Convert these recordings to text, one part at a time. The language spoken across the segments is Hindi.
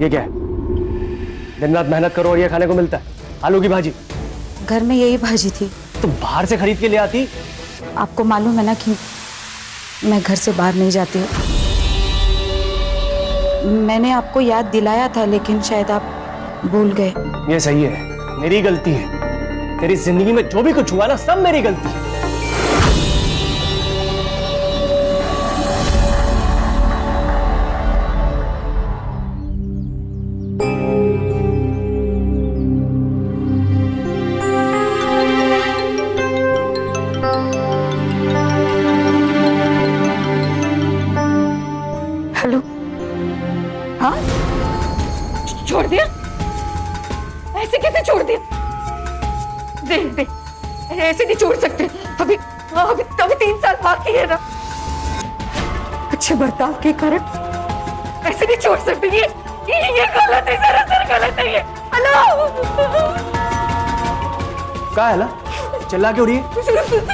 ये क्या है? दिन रात मेहनत करो और ये खाने को मिलता है? आलू की भाजी। घर में यही भाजी थी। तो बाहर से खरीद के ले आती। आपको मालूम है ना कि मैं घर से बाहर नहीं जाती हूँ। मैंने आपको याद दिलाया था लेकिन शायद आप भूल गए। ये सही है, मेरी गलती है। तेरी जिंदगी में जो भी कुछ हुआ ना, सब मेरी गलती है। हेलो। हाँ, छोड़ दिया? ऐसे कैसे छोड़ दिया? देख देख, ऐसे नहीं छोड़ सकते। अभी अभी अभी 3 साल बाकी है ना। अच्छे बर्ताव के कारण ऐसे नहीं छोड़ सकते। ये गलत है, सरासर गलत है ये। हेलो, क्या है ला? चिल्ला क्यों रही है?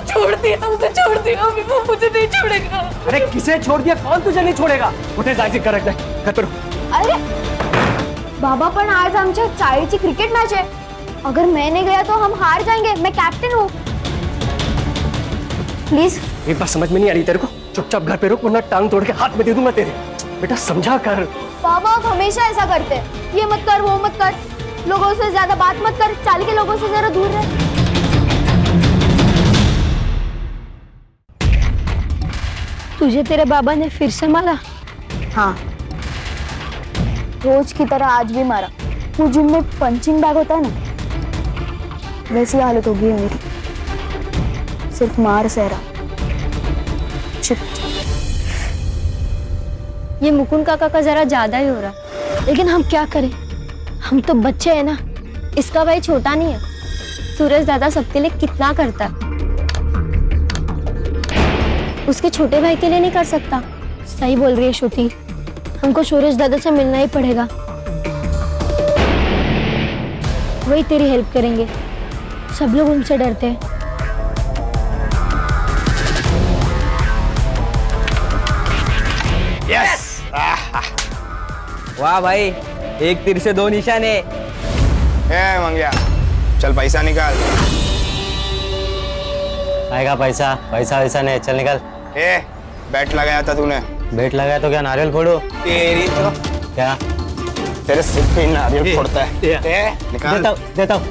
छोड़ दिया, उसे छोड़ दिया। अभी वो मुझे नहीं छोड़ेगा। अरे किसे छोड़ दिया? कौन तुझे नहीं छोड़ेगा? उठे जायचे कर रखना घर पे। अरे बाबा, पण आज आमच्या शाळेची क्रिकेट मॅच आहे. अगर मैं नहीं गया तो हम हार जाएंगे. मैं कैप्टन हूँ. प्लीज. एक बात समझ में नहीं आ रही तेरे को? चुपचाप घर पे रुक, वरना टांग तोड़ के हाथ में दे दूंगा तेरे। बेटा समझा कर। बाबा आप हमेशा ऐसा करते हैं. ये मत कर, वो मत कर. लोगों से ज्यादा बात मत कर. चाल के लोगों से जरा दूर रह. तुझे तेरे बाबा ने फिर से मारा? हाँ, रोज की तरह आज भी मारा. वो जिम में पंचिंग बैग होता है ना, वैसी हालत होगी है मेरी. सिर्फ मार सहरा. चुप. ये मुकुंद काका का जरा ज्यादा ही हो रहा. लेकिन हम क्या करें, हम तो बच्चे हैं ना. इसका भाई छोटा नहीं है. सूरज दादा सबके लिए कितना करता है. उसके छोटे भाई के लिए नहीं कर सकता. सही बोल रही है श्रुति. हमको सूरज दादा से मिलना ही पड़ेगा. वही तेरी हेल्प करेंगे. सब लोग उनसे डरते हैं. यस! वाह भाई, एक तीर से 2 निशाने. मंगिया, चल पैसा निकाल. आएगा पैसा? पैसा वैसा नहीं, चल निकल. बैट लगाया था तूने. बेट लगाया तो क्या नारियल फोड़ो? तेरी तो क्या? तेरे सिर पे नारियल फोड़ता है. निकाल. देता हूँ.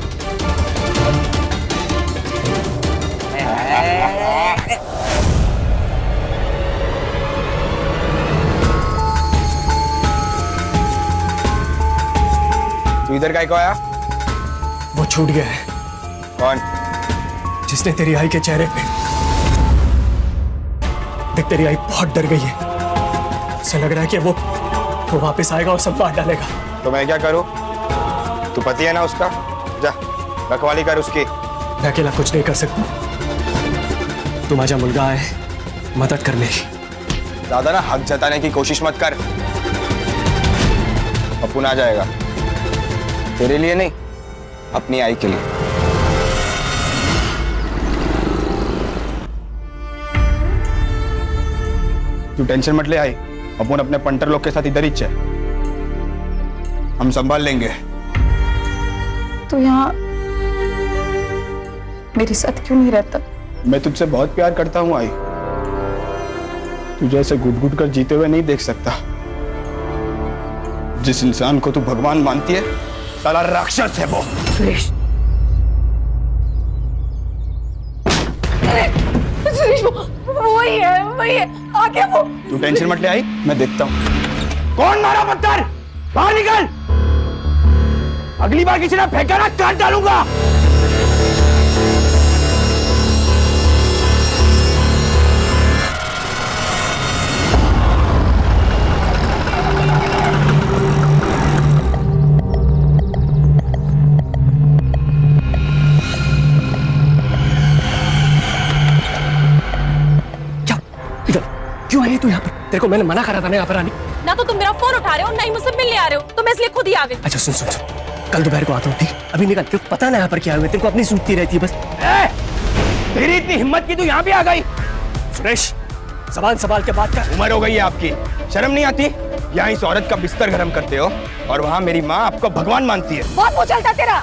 तू इधर काय को आया? वो छूट गया है. कौन? जिसने तेरी आई के चेहरे पे देख, तेरी आई बहुत डर गई है. उसे लग रहा है कि वो वापस आएगा और सब बांट डालेगा. तो मैं क्या करूं? तू पति है ना उसका. जा रखवाली कर उसकी. मैं अकेला कुछ नहीं कर सकता. तू माझा मुलगा है, मदद करने की. ज्यादा ना हक जताने की कोशिश मत कर. अपुन आ जाएगा. तेरे लिए नहीं, अपनी आई के लिए. तू टेंशन मत ले आई. अपन अपने पंटर लोग के साथ इधर ही चल. हम संभाल लेंगे. तो यहाँ मेरे साथ क्यों नहीं रहता? मैं तुझसे बहुत प्यार करता हूँ आई. तुझे ऐसे घुट-घुट कर जीते हुए नहीं देख सकता. जिस इंसान को तू भगवान मानती है, साला राक्षस है वो. सुरेश, सुरेश वही है. आगे वो. तू टेंशन मत ले आई, मैं देखता हूँ. कौन मारा पत्थर? बाहर निकल. अगली बार किसी ने फेंका ना, काट डालूंगा. क्यों आई तू यहाँ पर? तेरे को मैंने मना करा था ना यहाँ पर आने. ना तो तुम मेरा फोन उठा रहे हो, ना ही मुझसे मिलने आ रहे हो. तो मैं इसलिए खुद ही आ गई. अच्छा सुन सुन सुन, कल दोपहर को आता हूँ, ठीक? अभी निकल. तेरे को पता ना यहाँ पर क्या हुआ. तेरे को अपनी सुनती रहती है बस. तेरी इतनी हिम्मत की तू यहाँ पे आ गई? सुरेश, ज़बान संभाल के बात कर. उम्र हो गई है आपकी, शर्म नहीं आती? यहाँ इस औरत का बिस्तर गर्म करते हो और वहाँ मेरी माँ आपको भगवान मानती है। बहुत मुंह चलता तेरा।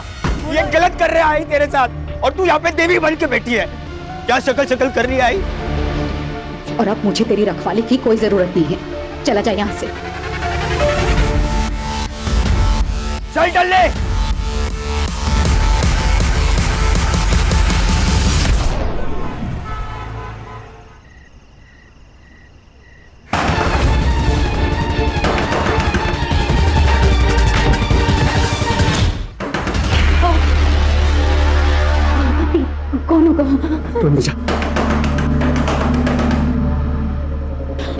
ये गलत कर रहा है तेरे साथ, और तू यहाँ पे देवी बन के बैठी है। क्या शक्ल शक्ल कर रही है आई? और अब मुझे तेरी रखवाली की कोई जरूरत नहीं है, चला जा यहाँ से। चल चल ले। कौन होगा? तू अंदर जा,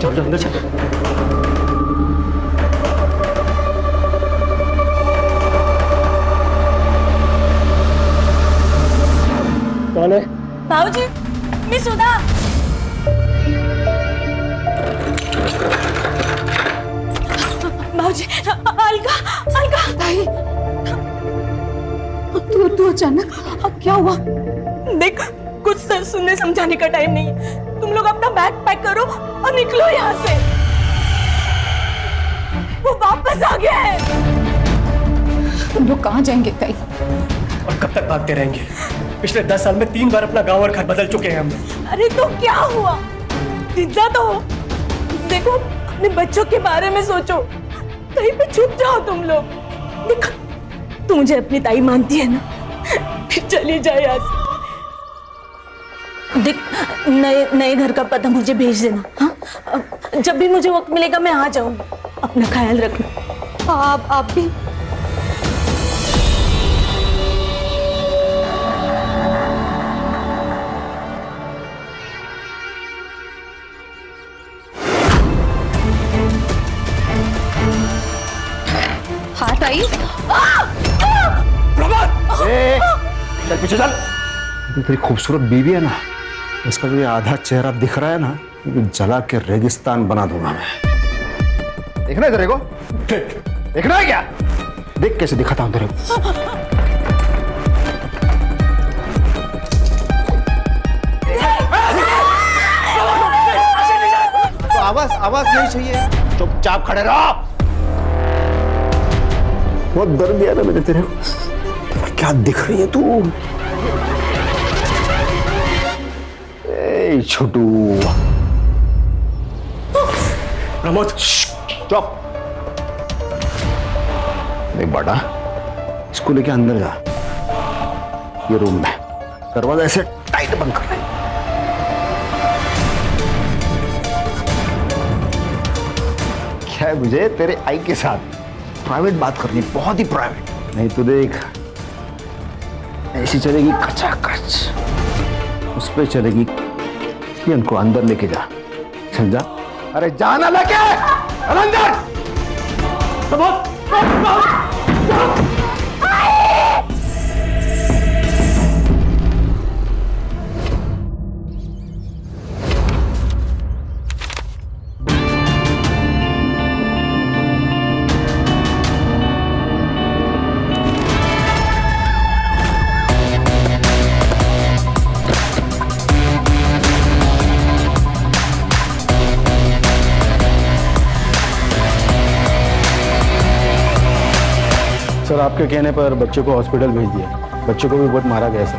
चल अंदर चल। कौन है? भाऊजी, मैं सुधा। भाऊजी, अलका, अलका। ताई, तू अचानक, अब क्या हुआ? देख, कुछ सुनने समझाने का टाइम नहीं है। तुम लोग अपना बैग पैक करो और निकलो यहाँ से। वो वापस आ गया है। तुम लोग कहाँ जाएंगे ताई? और कब तक भागते रहेंगे? पिछले 10 साल में 3 बार अपना गांव और घर बदल चुके हैं हम। अरे तो क्या हुआ? जिंदा तो हो। देखो, अपने बच्चों के बारे में सोचो। कहीं पे छुप जाओ तुम लोग। देखो, तू मुझे अपनी ताई मानती है ना? फिर चली जाए यहाँ से। देख, नए घर का पता मुझे भेज देना। हाँ, जब भी मुझे वक्त मिलेगा मैं आ जाऊंगी। अपना ख्याल रखना। आप भी। हाँ ताई। चल पीछे चल। तेरी खूबसूरत बीवी है ना, इसका जो ये आधा चेहरा दिख रहा है ना, ये जला के रेगिस्तान बना दूंगा मैं। देखना है तेरे को? देखना है क्या? देख कैसे दिखाता हूं तेरे को। तो आवाज नहीं चाहिए, चुपचाप खड़े रहो। बहुत दर्द दिया ना मैंने तेरे को। क्या दिख रही है तू? छोटू। प्रमोद, चुप। देख बेटा, इसको लेके अंदर जा। ये रूम में दरवाजा ऐसे टाइट बंद कर। क्या है मुझे तेरे आई के साथ प्राइवेट बात करनी, बहुत ही प्राइवेट। नहीं तो देख, ऐसी चलेगी कचाकच, उस पे चलेगी। इनको अंदर लेके जा। चल जा। अरे जाना लेके अंदर। सर, आपके कहने पर बच्चे को हॉस्पिटल भेज दिया। बच्चे को भी बहुत मारा गया सर।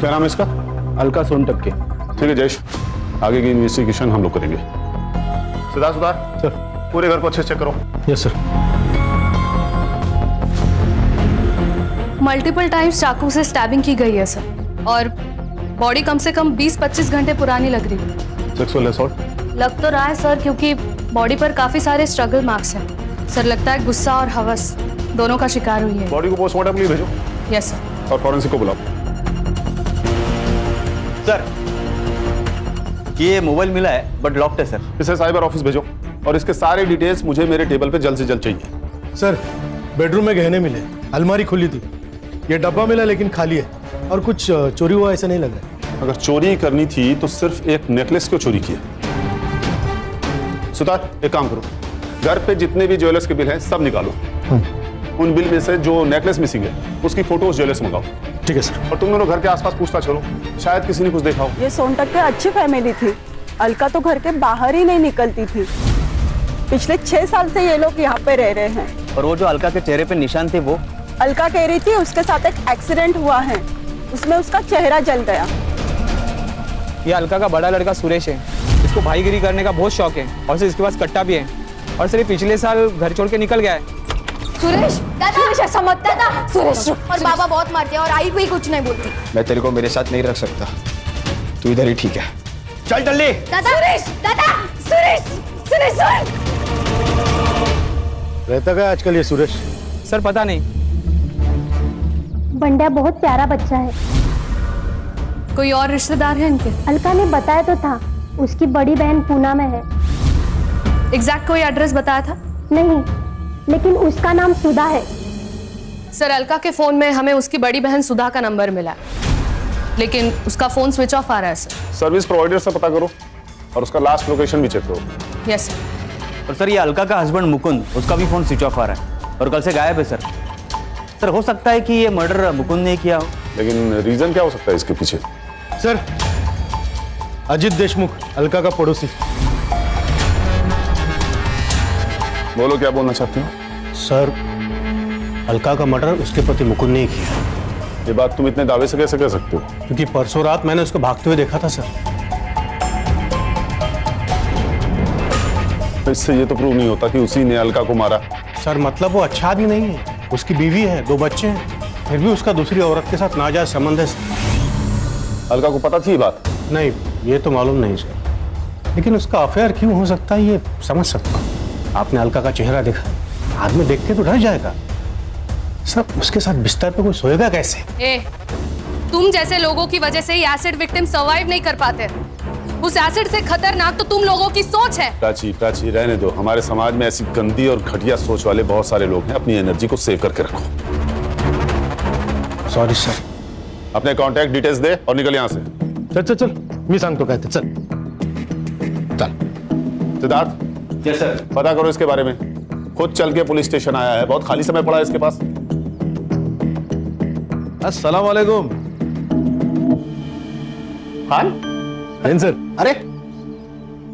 क्या नाम है इसका? अलका सोनटक के। ठीक है जयेश, आगे की इन्वेस्टिगेशन हम लोग करेंगे। सुधार सर। पूरे घर को अच्छे से चेक करो। Yes sir. मल्टीपल टाइम्स चाकू से स्टैबिंग की गई है सर, और बॉडी कम से कम 20-25 घंटे पुरानी लग रही है। सेक्सुअल असॉल्ट लग तो रहा है सर, क्योंकि बॉडी पर काफी सारे स्ट्रगल मार्क्स हैं। सर, लगता है गुस्सा और हवस दोनों का शिकार हुई है। बॉडी को पोस्टमार्टम के लिए भेजो। Yes sir. और फॉरेंसिक को बुलाओ। सर, ये मोबाइल मिला है बट लॉक्ड है सर। इसे साइबर ऑफिस भेजो और इसके सारे डिटेल्स मुझे मेरे टेबल पे जल्द से जल्द चाहिए। सर, बेडरूम में गहने मिले, अलमारी खुली थी, ये डब्बा मिला लेकिन खाली है, और कुछ चोरी हुआ ऐसा नहीं लगा। अगर चोरी करनी थी तो सिर्फ एक नेकलेस क्यों चोरी किया? सुतार, एक काम करो, घर पे जितने भी ज्वेलर्स के बिल हैं सब निकालो। उन बिल में से जो नेकलेस मिसिंग है उसकी फोटोज ज्वेलर्स मंगाओ। ठीक है सर। और तुम दोनों घर के आसपास पूछताछ करो, शायद किसी ने कुछ देखा हो। ये सोनटक की अच्छी फैमिली थी। अलका तो घर के बाहर ही नहीं निकलती थी। पिछले 6 साल से ये लोग यहाँ पे रह रहे हैं। और वो जो अलका के चेहरे पे निशान थे वो? अलका कह रही थी उसके साथ एक एक्सीडेंट हुआ है, उसमें उसका चेहरा जल गया। ये अलका का बड़ा लड़का सुरेश है, इसको भाईगिरी करने का बहुत शौक है और सर इसके पास कट्टा भी है और सर ये पिछले साल घर छोड़ के निकल गया है। सुरेश दादा, सुरेश ऐसा मत दादा। सुरेश और बाबा बहुत मारते हैं और आई कोई कुछ नहीं बोलती। मैं तेरे को मेरे साथ नहीं रख सकता, तू इधर ही ठीक है। चल जल्दी। दादा सुरेश, दादा सुरेश, सुरेश सुन। रहता क्या आजकल ये सुरेश? सर पता नहीं। बंड्या बहुत प्यारा बच्चा है। कोई और रिश्तेदार है इनके? अलका ने बताया तो था, उसकी बड़ी बहन पूना में है। एग्जैक्ट कोई एड्रेस बताया था? नहीं, लेकिन उसका नाम सुधा है। सर अलका के फोन में हमें उसकी बड़ी बहन सुधा का नंबर मिला, लेकिन उसका फोन स्विच ऑफ आ रहा है सर। सर्विस प्रोवाइडर से पता करो और उसका लास्ट लोकेशन भी चेक करो। Yes sir. और सर ये अलका का हस्बैंड मुकुंद, उसका भी फोन स्विच ऑफ आ रहा है और कल से गायब है सर। सर हो सकता है कि ये मर्डर मुकुंद ने किया हो, लेकिन रीजन क्या हो सकता है इसके पीछे? सर अजित देशमुख, अलका का पड़ोसी। बोलो क्या बोलना चाहते हो? सर अलका का मर्डर उसके पति मुकुंद ने ही किया। ये बात तुम इतने दावे से कैसे कह सकते हो? क्योंकि परसों रात मैंने उसको भागते हुए देखा था सर। इससे ये तो प्रूव नहीं होता कि उसी ने अलका को मारा। सर मतलब वो अच्छा आदमी नहीं है, उसकी बीवी है, 2 बच्चे हैं, फिर भी उसका दूसरी औरत के साथ नाजायज संबंध है सर। अलका को पता थी ये बात? नहीं, ये तो मालूम नहीं सर, लेकिन उसका अफेयर क्यों हो सकता है ये समझ सकता हूँ। आपने अलका का चेहरा देखा, आदमी देख के तो डर जाएगा सर। उसके साथ बिस्तर पे कोई सोएगा कैसे? तुम जैसे लोगों की वजह से ही एसिड विक्टिम सर्वाइव नहीं कर पाते। उस एसिड से खतरनाक तो तुम लोगों की सोच है। प्राची प्राची रहने दो, हमारे समाज में ऐसी गंदी और घटिया सोच वाले बहुत सारे लोग हैं। अपनी एनर्जी को सेव करके रखो। Sorry sir. अपने कांटेक्ट डिटेल्स दे और निकल यहाँ से। चल चल चल, मी सांगतो काय ते, चल चल। Siddharth, yes sir. पता करो इसके बारे में। खुद चल के पुलिस स्टेशन आया है, बहुत खाली समय पड़ा है इसके पास। अस्सलाम वालेकुम। खान सर। अरे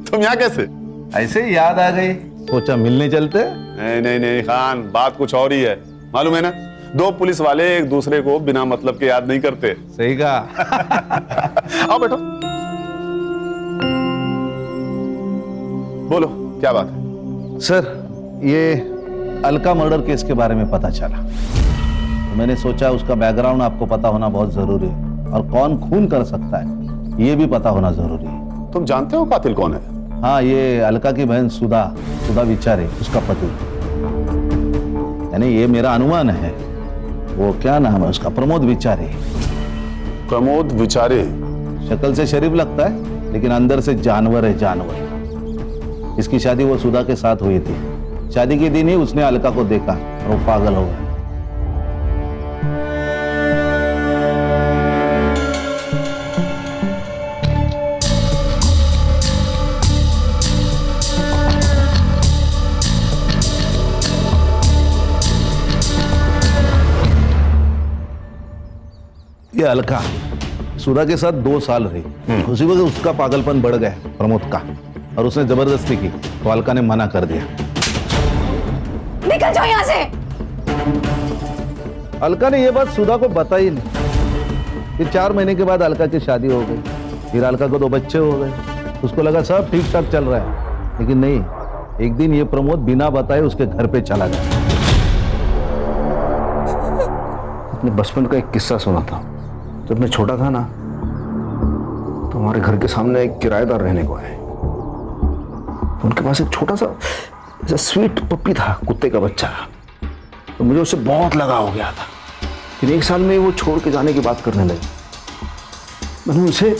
तुम यहाँ कैसे? ऐसे ही याद आ गई, सोचा मिलने चलते। नहीं नहीं नहीं खान, बात कुछ और ही है। मालूम है ना, 2 पुलिस वाले एक दूसरे को बिना मतलब के याद नहीं करते। सही कहा। आओ बैठो। बोलो क्या बात है? सर ये अलका मर्डर केस के बारे में पता चला, तो मैंने सोचा उसका बैकग्राउंड आपको पता होना बहुत जरूरी है और कौन खून कर सकता है ये भी पता होना जरूरी है। तुम जानते हो कातिल कौन है? हाँ, ये अलका की बहन सुधा विचारे, उसका पति। यानी ये मेरा अनुमान है। वो क्या नाम है उसका? प्रमोद विचारे। प्रमोद विचारे? शक्ल से शरीफ लगता है लेकिन अंदर से जानवर है, जानवर। इसकी शादी वो सुधा के साथ हुई थी। शादी के दिन ही उसने अलका को देखा और वो पागल हो गया। ये अलका सुधा के साथ 2 साल रही। उसी वक्त उसका पागलपन बढ़ गया प्रमोद का, और उसने जबरदस्ती की तो अलका ने मना कर दिया। निकल जाओ यहाँ से। अलका ने यह बात सुधा को बताई नहीं। फिर 4 महीने के बाद अलका की शादी हो गई। फिर अलका को 2 बच्चे हो गए। उसको लगा सब ठीक ठाक चल रहा है, लेकिन नहीं। एक दिन ये प्रमोद बिना बताए उसके घर पे चला गया। अपने बचपन का एक किस्सा सुना था। जब मैं छोटा था ना, तो हमारे घर के सामने एक किराएदार रहने को आए। उनके पास एक छोटा सा स्वीट पप्पी था, कुत्ते का बच्चा। तो मुझे उससे बहुत लगाव हो गया था। फिर 1 साल में वो छोड़ के जाने की बात करने लगे। मैंने उनसे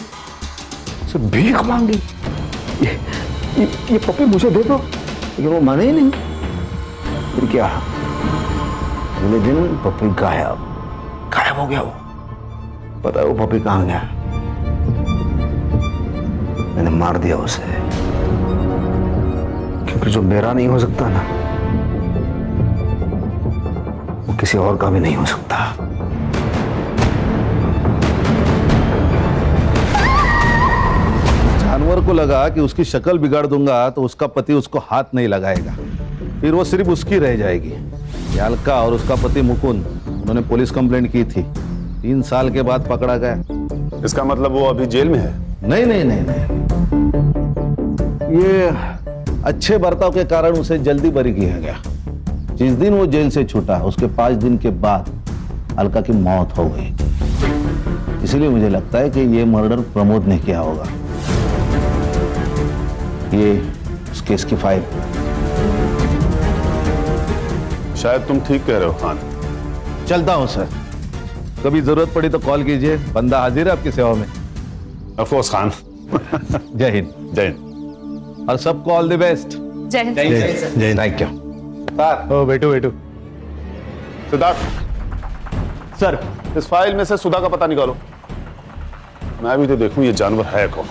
भीख मांगी, ये पप्पी मुझे दे दो, लेकिन वो माने ही नहीं। फिर क्या, अगले दिन पप्पी गायब हो गया। वो पता है वो पप्पी कहाँ गया? मैंने मार दिया उसे, क्योंकि जो मेरा नहीं हो सकता ना, वो किसी और का भी नहीं हो सकता। अनवर को लगा कि उसकी शक्ल बिगाड़ दूंगा तो उसका पति उसको हाथ नहीं लगाएगा, फिर वो सिर्फ उसकी रह जाएगी। ये अलका और उसका पति मुकुंद, उन्होंने पुलिस कंप्लेंट की थी, 3 साल के बाद पकड़ा गया। इसका मतलब वो अभी जेल में है? नहीं नहीं नहीं नहीं, ये अच्छे बर्ताव के कारण उसे जल्दी बरी किया गया। जिस दिन वो जेल से छूटा उसके 5 दिन के बाद अलका की मौत हो गई। इसलिए मुझे लगता है कि ये मर्डर प्रमोद ने किया होगा। ये उस केस की फाइल। शायद तुम ठीक कह रहे हो खान। चलता हूं सर, कभी जरूरत पड़ी तो कॉल कीजिए, बंदा हाजिर है आपकी सेवा में। Of course Khan. जय हिंद। जय हिंद। और सबको ऑल द बेस्ट। जय हिंद। जय हिंद। Thank you. ओ बैठो बैठो। सिद्धार्थ सर, इस फाइल में से सुधा का पता निकालो। मैं भी तो देखूं ये जानवर है कौन।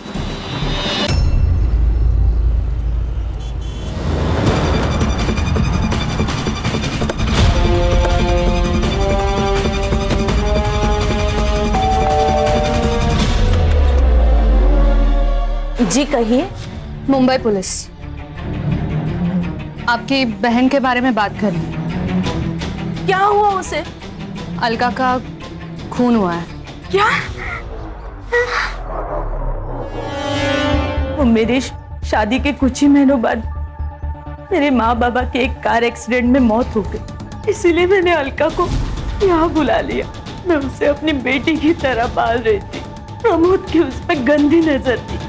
जी कहिए। मुंबई पुलिस आपकी बहन के बारे में बात कर रही है। क्या हुआ उसे? अलका का खून हुआ है। क्या? वो मेरी शादी के कुछ ही महीनों बाद मेरे माँ बाबा के एक कार एक्सीडेंट में मौत हो गई। इसीलिए मैंने अलका को यहाँ बुला लिया। मैं उसे अपनी बेटी की तरह पाल रही थी। प्रमोद की उस पर गंदी नजर थी।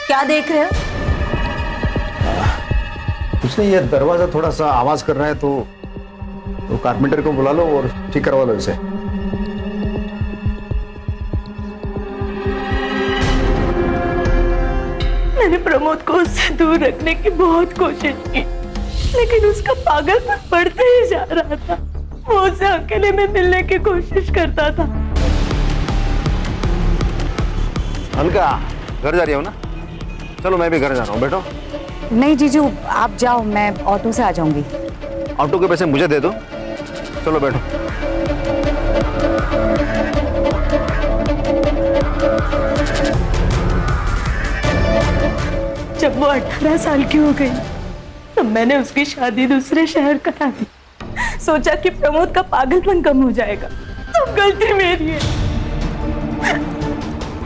क्या देख रहे हो? कुछ नहीं, ये दरवाजा थोड़ा सा आवाज कर रहा है तो कारपेंटर को बुला लो और ठीक करवा लो इसे। मैंने प्रमोद को उससे दूर रखने की बहुत कोशिश की, लेकिन उसका पागलपन बढ़ता ही जा रहा था। वो उसे अकेले में मिलने की कोशिश करता था। अलका घर जा रही हो ना? चलो मैं भी घर जा रहा हूँ, बैठो। नहीं जीजू, आप जाओ, मैं ऑटो से आ जाऊंगी। ऑटो के पैसे मुझे दे दो। चलो बैठो। जब वो 18 साल की हो गई तब मैंने उसकी शादी दूसरे शहर करा दी। सोचा कि प्रमोद का पागलपन कम हो जाएगा। अब गलती मेरी है।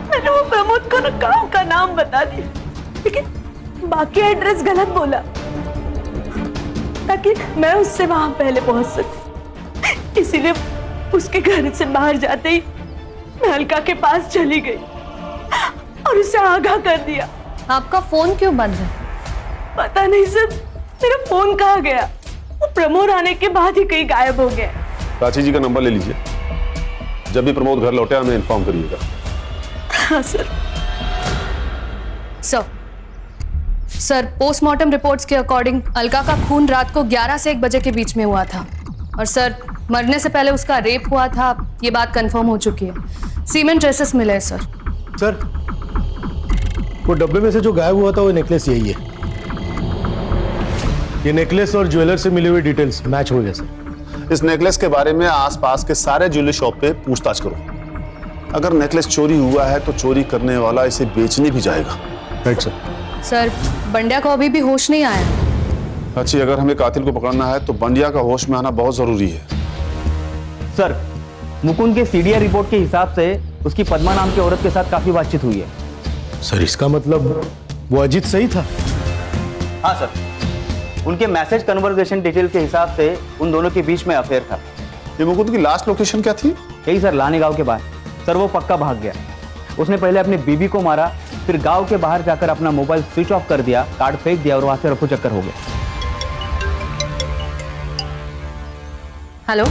मैंने वो प्रमोद को गांव का नाम बता दिया, लेकिन बाकी एड्रेस गलत बोला ताकि मैं उससे वहां पहले पहुंच सकूं। इसीलिए उसके घर से बाहर जाते ही मैं अलका के पास चली गई और उसे आगाह कर दिया। आपका फोन क्यों बंद है? पता नहीं सर, मेरा फोन कहाँ गया। वो प्रमोद आने के बाद ही कहीं गायब हो गया। प्राची जी का नंबर ले लीजिए, जब भी प्रमोद घर लौटे हमें इन्फॉर्म करिएगा। हाँ सर। सर, पोस्टमार्टम रिपोर्ट्स के अकॉर्डिंग अलका का खून रात को 11 से 1 बजे के बीच में हुआ था और सर मरने से पहले उसका रेप हुआ था। ये बात कंफर्म हो चुकी है। सीमेंट ट्रेसेस मिले हैं सर। सर, वो डब्बे में से जो गायब हुआ था वो नेकलेस यही है। ये नेकलेस और ज्वेलर से मिली हुई डिटेल्स मैच हो गए सर। इस नेकलेस के बारे में आसपास के सारे ज्वेलरी शॉप पे पूछताछ करो। अगर नेकलेस चोरी हुआ है तो चोरी करने वाला इसे बेचने भी जाएगा। Right sir. सर, बंड्या को अभी भी होश नहीं आया। अच्छी, अगर हमें कातिल को पकड़ना है तो बंडिया का होश में आना बहुत जरूरी है। सर, मुकुंद के सीडीआर रिपोर्ट के हिसाब से उसकी पद्मा नाम की औरत के साथ काफी बातचीत हुई है। सर, इसका मतलब वो अजीत सही था? हाँ सर, उनके मैसेज कन्वर्सेशन डिटेल के हिसाब से उन दोनों के बीच में अफेयर था। ये मुकुंद की लास्ट लोकेशन क्या थी? यही सर, लाने गांव के बाहर। सर, वो पक्का भाग गया। उसने पहले अपनी बीबी को मारा, फिर गांव के बाहर जाकर अपना मोबाइल स्विच ऑफ कर दिया, कार्ड फेंक दिया और वहां से रफू चक्कर हो गया। हेलो,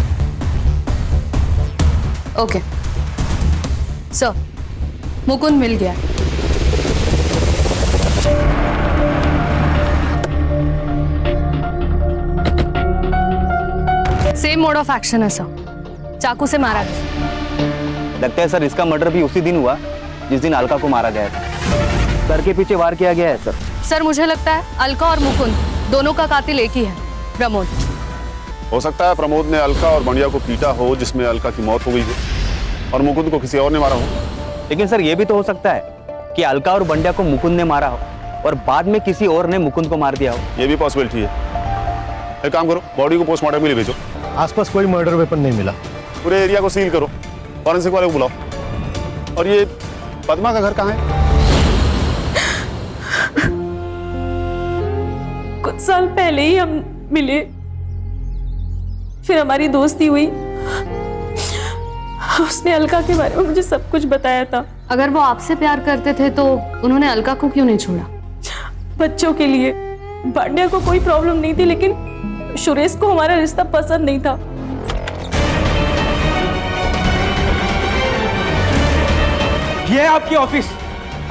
ओके सर, मुकुंद मिल गया। सेम मोड ऑफ एक्शन है सर, चाकू से मारा गया। लगता है सर इसका मर्डर भी उसी दिन हुआ जिस दिन अलका को मारा गया था। सर के पीछे वार किया गया है सर। सर, मुझे लगता है अलका और मुकुंद दोनों का कातिल एक ही है, प्रमोद। हो सकता है प्रमोद ने अलका और बंडिया को पीटा हो, जिसमें अलका की मौत हो गई हो, और मुकुंद को किसी और ने मारा हो। लेकिन सर ये भी तो हो सकता है कि अलका और बंडिया को मुकुंद ने मारा हो और बाद में किसी और ने मुकुंद को मार दिया हो। ये भी पॉसिबिलिटी है। एक काम करो, बॉडी को पोस्टमार्टम के लिए भेजो। आसपास कोई मर्डर वेपन नहीं मिला। पूरे एरिया को सील करो, फॉरेंसिक वाले को बुलाओ। और ये पद्मा का घर कहाँ है? कुछ साल पहले ही हम मिले, फिर हमारी दोस्ती हुई। उसने अलका के बारे में मुझे सब कुछ बताया था। अगर वो आपसे प्यार करते थे तो उन्होंने अलका को क्यों नहीं छोड़ा? बच्चों के लिए। बांडिया को कोई प्रॉब्लम नहीं थी, लेकिन सुरेश को हमारा रिश्ता पसंद नहीं था। ये है आपकी ऑफिस।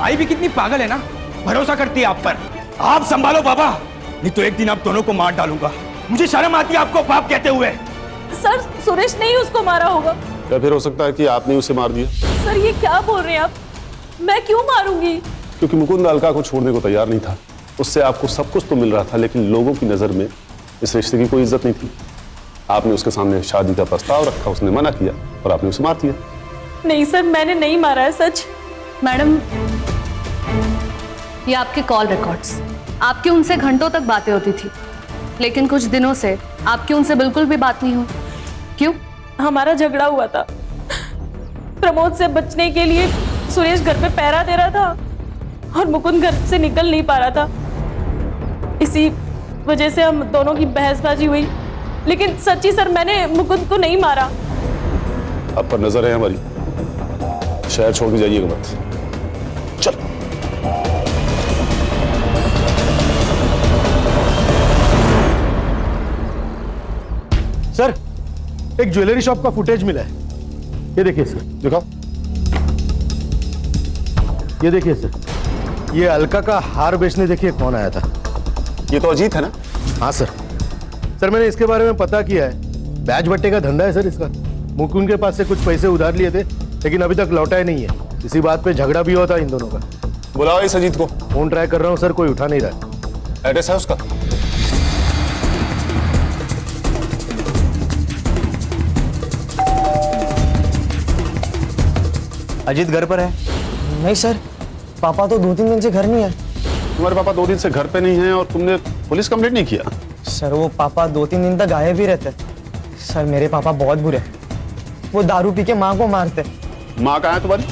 आई भी कितनी पागल है ना, भरोसा करती है आप पर। आप संभालो बाबा, नहीं तो एक दिन आप दोनों को मार डालूंगा। मुझे शर्म आती है आपको बाप कहते हुए। सर, सुरेश नहीं उसको मारा होगा। या फिर हो सकता है कि आपने उसे मार दिया। सर, ये क्या बोल रहे हैं आप? मैं क्यों मारूंगी? क्योंकि मुकुंद अलका को छोड़ने को तैयार नहीं था। उससे आपको सब कुछ तो मिल रहा था, लेकिन लोगों की नजर में इस रिश्ते की कोई इज्जत नहीं थी। आपने उसके सामने शादी का प्रस्ताव रखा, उसने मना किया और आपने उसे मार दिया। नहीं सर, मैंने नहीं मारा है, सच। मैडम, ये आपके कॉल रिकॉर्ड्स, आपकी उनसे घंटों तक बातें होती थी, लेकिन कुछ दिनों से आपकी उनसे बिल्कुल भी बात नहीं हुई। क्यों? हमारा झगड़ा हुआ था। प्रमोद से बचने के लिए सुरेश घर पे पहरा दे रहा था और मुकुंद घर से निकल नहीं पा रहा था। इसी वजह से हम दोनों की बहसबाजी हुई। लेकिन सच्ची सर, मैंने मुकुंद को नहीं मारा। आप पर नजर है हमारी, शहर छोड़ के जाइएगा मत। चल। सर, एक ज्वेलरी शॉप का फुटेज मिला है। ये देखिए सर। दिखाओ। ये देखिए सर, ये अलका का हार बेचने देखिए कौन आया था। ये तो अजीत है ना? हाँ सर। सर, मैंने इसके बारे में पता किया है। बैच बट्टे का धंधा है सर इसका। मुकुंद के पास से कुछ पैसे उधार लिए थे, लेकिन अभी तक लौटाए नहीं है। इसी बात पे झगड़ा भी होता इन दोनों का। बुलाओ इस अजीत को। फोन ट्राई कर रहा हूँ सर, कोई उठा नहीं रहा। एड्रेस है उसका? अजीत घर पर है? नहीं सर, पापा तो 2-3 दिन से घर नहीं है। तुम्हारे पापा 2 दिन से घर पे नहीं हैं और तुमने पुलिस कंप्लेंट नहीं किया? सर, वो पापा 2-3 दिन तक गायब ही रहते। सर, मेरे पापा बहुत बुरे। वो दारू पी के माँ को मारते। माँ कहाँ है तुम्हारी?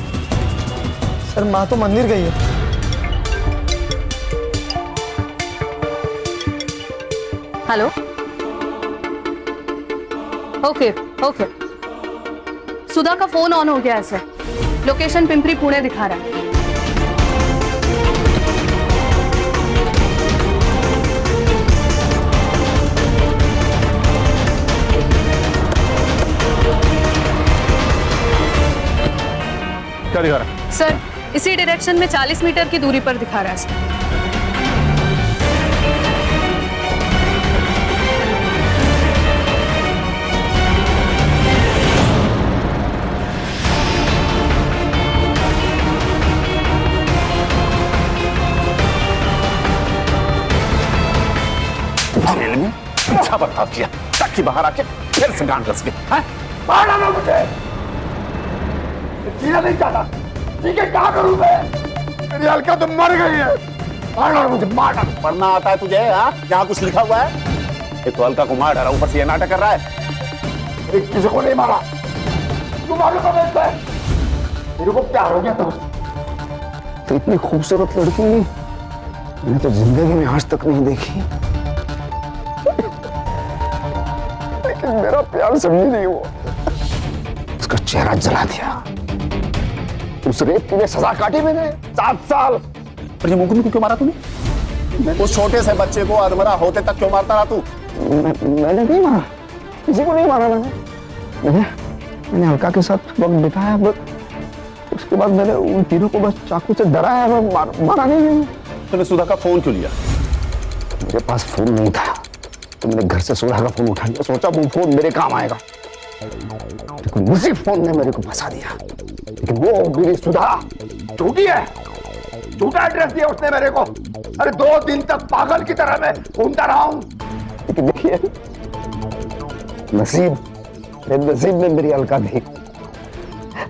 सर, माँ तो मंदिर गई है। हेलो। ओके ओके, सुधा का फोन ऑन हो गया है सर। लोकेशन पिंपरी पुणे दिखा रहा है। क्या दिखा रहा है? सर, इसी डायरेक्शन में 40 मीटर की दूरी पर दिखा रहा है सर। जेल में अच्छा बर्ताव किया ताकि बाहर आके फिर से गांड रस के मार डालो मुझे। जीना नहीं चाहता, ठीक है? क्या करूं मैं? मेरी अलका तो मर गई है। मार डालो मुझे, मार डालो। पढ़ना आता है तुझे? हाँ, यहाँ कुछ लिखा हुआ है? एक तो अलका को मार डाला, ऊपर से ये नाटक कर रहा है। किसी को नहीं मारा। तू मारो कब है? मेरे को प्यार हो गया था उससे। तो इतनी खूबसूरत लड़की मैंने तो जिंदगी में आज तक नहीं देखी। लेकिन मेरा प्यार समझी नहीं हुआ। उसका चेहरा जला दिया। उस रेप के लिए सजा काटी मैंने 7 साल। पर ये मुकुंद को क्यों मारा तूने? उस छोटे से बच्चे को अधमरा होते तक क्यों मारता रहा तू? मैंने नहीं मारा, किसी को नहीं मारा। मैंने अलका के साथ वक्त बिताया, बस उसके बाद मैंने उन तीनों को बस चाकू से डराया, मारा नहीं है। तूने सुधा का फोन क्यों लिया? मेरे पास फोन नहीं था, तो मैंने घर से सुधा का फोन उठा लिया। सोचा वो फोन मेरे काम आएगा, लेकिन उसी फोन ने मेरे को फंसा दिया। लेकिन वो मेरी सुधा झूठी है, झूठा एड्रेस दिया उसने मेरे को। अरे 2 दिन तक पागल की तरह मैं घूमता रहा हूं। लेकिन देखिए, नसीब, मेरे नसीब में मेरी अलका थी।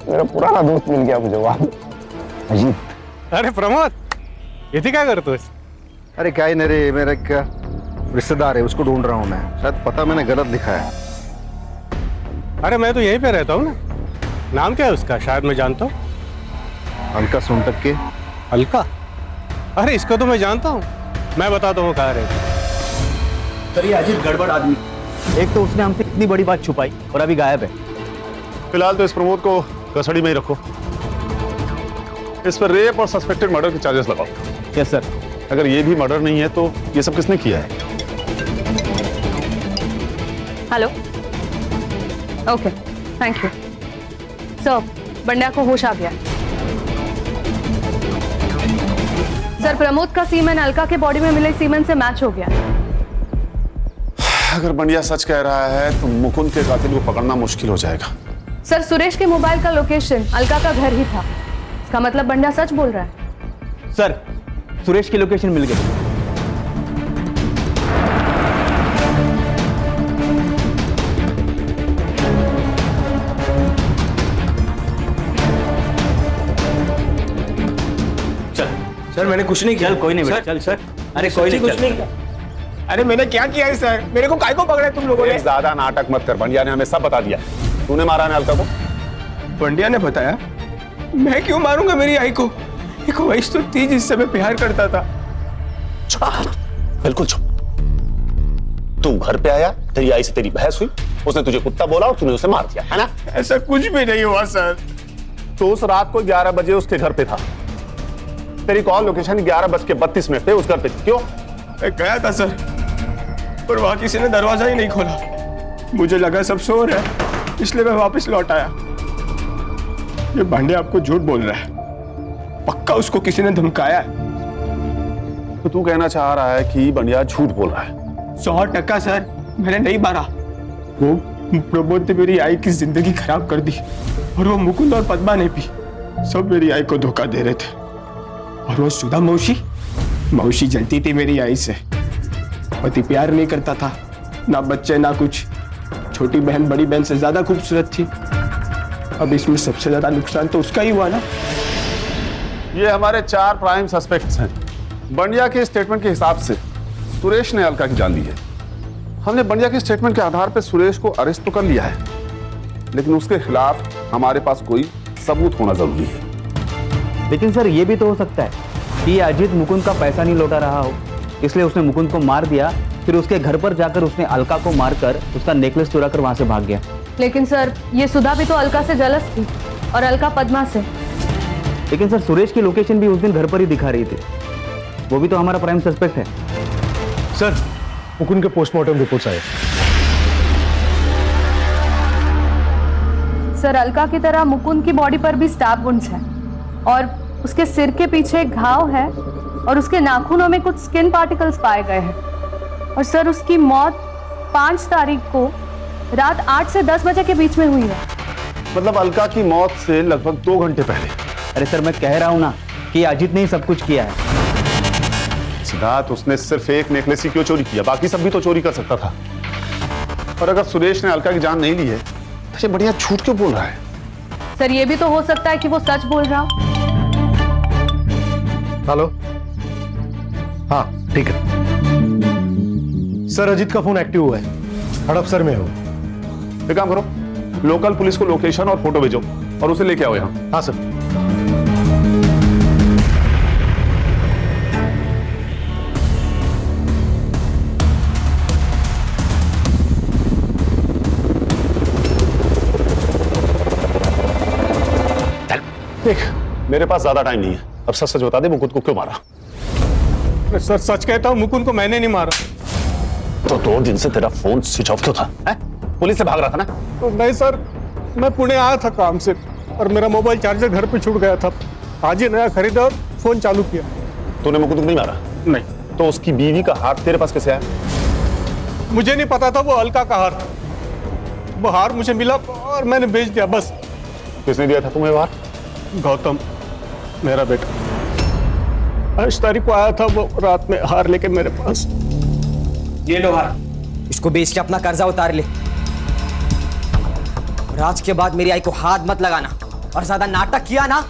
मेरा पुराना दोस्त मिल गया मुझे वहां। अजीत। अरे प्रमोद, इथे काय करतोस? अरे क्या ही नहीं रे, मेरा क्या रिश्तेदार है, उसको ढूंढ रहा हूँ मैं। शायद पता मैंने गलत लिखा है। अरे मैं तो यहीं पे रहता हूँ ना। नाम क्या है उसका? शायद मैं जानता हूँ। अलका सोनटक के। अलका? अरे इसको तो मैं जानता हूँ, मैं बताता हूँ कहाँ रहता। सर ये अजीत गड़बड़ आदमी, एक तो उसने हमसे कितनी बड़ी बात छुपाई और अभी गायब है। फिलहाल तो इस प्रमोद को कस्टडी में ही रखो। इस पर रेप और सस्पेक्टेड मर्डर के चार्जेस लगाओ। Yes sir. अगर ये भी मर्डर नहीं है तो ये सब किसने किया है? Hello, okay, thank you sir. Bandya को होश आ गया। सर प्रमोद का सीमेन अलका के बॉडी में मिले सीमेन से मैच हो गया। अगर बंडिया सच कह रहा है तो मुकुंद के कातिल को पकड़ना मुश्किल हो जाएगा। सर सुरेश के मोबाइल का लोकेशन अलका का घर ही था, इसका मतलब बंड्या सच बोल रहा है। सर सुरेश की लोकेशन मिल गई। सर मैंने कुछ नहीं किया। चल कोई नहीं बेटा, चल सर। अरे कोई नहीं, कुछ नहीं किया। अरे मैंने क्या किया है सर? मेरे को काय को पकड़ा है तुम लोगों ने? ज्यादा नाटक मत कर, बंडिया ने हमें सब बता दिया। तूने मारा है अलका को? बंडिया ने बताया। मैं क्यों मारूंगा मेरी आई को? एक वैश तो थी जिससे मैं प्यार करता था। बिल्कुल चुप। तू घर पे आया, तेरी आई से तेरी बहस हुई, उसने तुझे कुत्ता बोला और तूने उसे मार दिया, है ना? ऐसा कुछ भी नहीं हुआ सर। तो उस रात को 11 बजे उसके घर पे था। तेरी कॉल लोकेशन 11:32 पे उस घर पे थी। क्यों? मैं गया था सर, पर वहां किसी ने दरवाजा ही नहीं खोला। मुझे लगा सब सो रहे हैं, इसलिए मैं वापस लौट आया। ये भांडे आपको झूठ बोल रहा है, पक्का उसको किसी ने धमकाया है। तो तू कहना चाह रहा है कि बंडिया झूठ बोल रहा है? 100% सर, मैंने नहीं मारा। वो प्रमोद ने मेरी आई की जिंदगी खराब कर दी, और वो मुकुंद और पद्मा ने भी सब मेरी आई को धोखा दे रहे थे। और वो सुधा मौसी जलती थी मेरी आई से। पति प्यार नहीं करता था, ना बच्चे ना कुछ। छोटी बहन बड़ी बहन से ज्यादा खूबसूरत थी। अब इसमें सबसे ज्यादा नुकसान तो उसका ही हुआ ना। ये हमारे 4 प्राइम सस्पेक्ट्स हैं। बंडिया के स्टेटमेंट के हिसाब से सुरेश ने अलका की जान ली है। हमने बंडिया के स्टेटमेंट के आधार पर सुरेश को अरेस्ट तो कर लिया है, लेकिन उसके खिलाफ हमारे पास कोई सबूत होना जरूरी है। लेकिन सर ये भी तो हो सकता है कि अजीत मुकुंद का पैसा नहीं लौटा रहा हो, इसलिए उसने मुकुंद को मार दिया, फिर उसके घर पर जाकर उसने अलका को मारकर उसका नेकलेस चुराकर वहां से भाग गया। लेकिन सर ये सुधा भी तो अलका से जलस थी और अलका पद्मा से। लेकिन सर सुरेश की लोकेशन भी उस दिन घर पर ही दिखा रही थी, वो भी तो हमारा प्राइम सस्पेक्ट है। सर मुकुंद के पोस्टमार्टम रिपोर्ट्स आए। सर अलका की तरह मुकुंद की बॉडी पर भी स्टैब वुंड्स हैं और उसके सिर के पीछे एक घाव है और उसके नाखूनों में कुछ स्किन पार्टिकल्स पाए गए हैं। और सर उसकी मौत 5 तारीख को रात 8 से 10 बजे के बीच में हुई है। मतलब अलका की मौत से लगभग 2 घंटे पहले। अरे सर मैं कह रहा हूं ना कि अजीत ने ही सब कुछ किया है। सिद्धार्थ, उसने सिर्फ एक नेकलेस ही क्यों चोरी किया? बाकी सब भी तो चोरी कर सकता था। और अगर सुरेश ने अलका की जान नहीं ली है तो ये बढ़िया झूठ क्यों बोल रहा है? सर ये भी तो हो सकता है कि वो सच बोल रहा हो। हेलो, हाँ ठीक है सर। अजीत का फोन एक्टिव हुआ है, हड़पसर में हो। एक काम करो, लोकल पुलिस को लोकेशन और फोटो भेजो और उसे लेके आओ यहाँ। हाँ सर। देख, मेरे पास ज्यादा टाइम नहीं है, अब सच सच बता दे, मुकुंद को क्यों मारा? सर सच कहता हूँ, मुकुंद को मैंने नहीं मारा। तो 2 दिन से तेरा फोन स्विच ऑफ क्यों था? है? पुलिस से भाग रहा था ना? तो नहीं सर, मैं पुणे आया था काम से और मेरा मोबाइल चार्जर घर पे छूट गया था। आज ही नया खरीदा और फोन चालू किया। तूने मुकुंद को नहीं मारा? नहीं। तो उसकी बीवी का हार तेरे पास कैसे आया? मुझे नहीं पता था वो अलका का हार था। वो हार मुझे मिला और मैंने बेच दिया बस। किसने दिया था तुम्हें हार? गौतम, मेरा बेटा। 8 तारीख को आया था वो रात में हार लेके मेरे पास। ये लो हार, इसको बेच के अपना कर्जा उतार ले। और आज के बाद मेरी आई को हाथ मत लगाना, और ज्यादा नाटक किया ना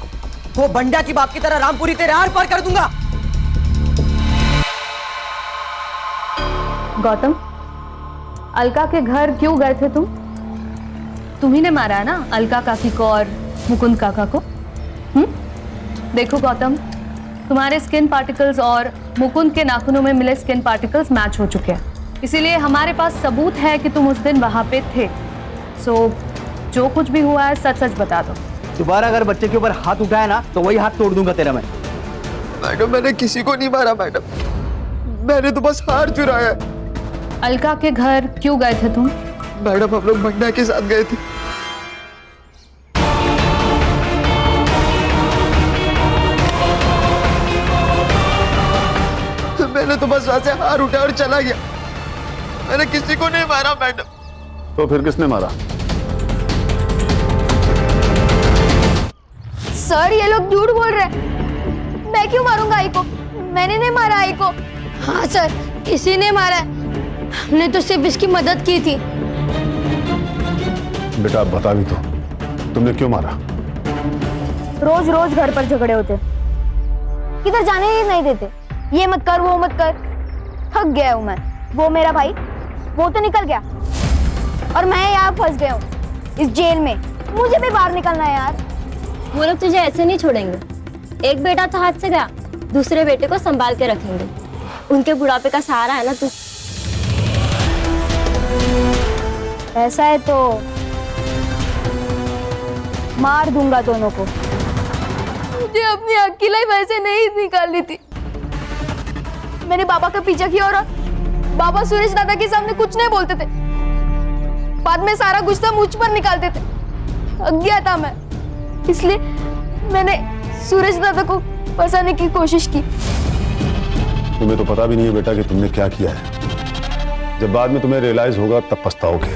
तो बंडा की बाप की तरह रामपुरी तेरे आर पार कर दूंगा। गौतम, अलका के घर क्यों गए थे तुम? तुम्ही ने मारा है ना अलका काकी को और मुकुंद काका को? देखो गौतम, तुम्हारे स्किन पार्टिकल्स और मुकुंद के नाखूनों में मिले स्किन पार्टिकल्स मैच हो चुके हैं, इसीलिए हमारे पास सबूत है कि तुम उस दिन वहां पे थे। सो जो कुछ भी हुआ है सच सच बता दो। दोबारा अगर बच्चे के ऊपर हाथ उठाया ना तो वही हाथ तोड़ दूंगा तेरा मैं। मैडम मैंने किसी को नहीं मारा मैडम, मैंने तो बस हार चुराया है। अलका के घर क्यों गए थे तुम? मैडम हम लोग बंडा के साथ गए थे। मैंने तो बस वहां से हार उठाया और चला गया, मैंने किसी को नहीं मारा मैडम। तो फिर किसने मारा? सर ये लोग झूठ बोल रहे हैं। मैं क्यों मारूंगा आई को? मैंने नहीं मारा आई को। हाँ सर, किसी ने मारा है, हमने तो सिर्फ इसकी मदद की थी। बेटा बता भी तो, तुमने क्यों मारा? रोज रोज घर पर झगड़े होते, किधर जाने ही नहीं देते, ये मत कर वो मत कर। थक गया हूं मैं। वो मेरा भाई वो तो निकल गया और मैं यहाँ फंस गया हूँ इस जेल में। मुझे भी बाहर निकलना है यार। वो लोग तुझे ऐसे नहीं छोड़ेंगे। एक बेटा तो हाथ से गया, दूसरे बेटे को संभाल के रखेंगे। उनके बुढ़ापे का सहारा है ना तू। ऐसा है तो मार दूंगा दोनों को। मुझे अपनी अकेला वैसे नहीं निकालनी थी। मैंने बाबा का पीछा किया और बाबा सुरेश दादा के सामने कुछ नहीं बोलते थे, बाद में सारा गुस्सा मुझ पर निकालते थे। थक गया था मैं, इसलिए मैंने सुरेश दादा को फंसाने की कोशिश की। तुम्हें तो पता भी नहीं है बेटा कि तुमने क्या किया है। जब बाद में तुम्हें रियलाइज होगा तब पछताओगे।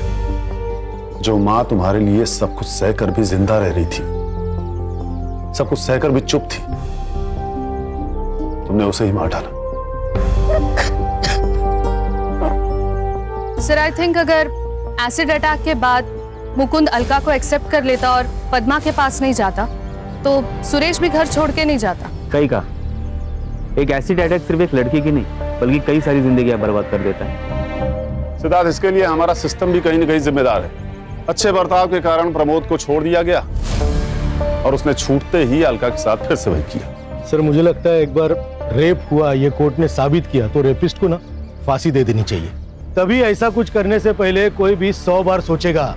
जो माँ तुम्हारे लिए सब कुछ सहकर भी जिंदा रह रही थी, सब कुछ सहकर भी चुप थी, तुमने उसे ही मार डाला। सर आई थिंक अगर एसिड अटैक के बाद मुकुंद अलका को एक्सेप्ट कर लेता और पद्मा के पास नहीं जाता तो सुरेश भी घर छोड़ के नहीं जाता। कहीं का एक एसिड अटैक सिर्फ एक लड़की की नहीं बल्कि कई सारी जिंदगियां बर्बाद कर देता है। सिद्धार्थ, इसके लिए हमारा सिस्टम भी कहीं न कहीं जिम्मेदार है। अच्छे बर्ताव के कारण प्रमोद को छोड़ दिया गया और उसने छूटते ही अलका के साथ फिर से वही किया। सर मुझे लगता है एक बार रेप हुआ, ये कोर्ट ने साबित किया तो रेपिस्ट को ना फांसी दे देनी चाहिए। तभी ऐसा कुछ करने से पहले कोई भी 100 बार सोचेगा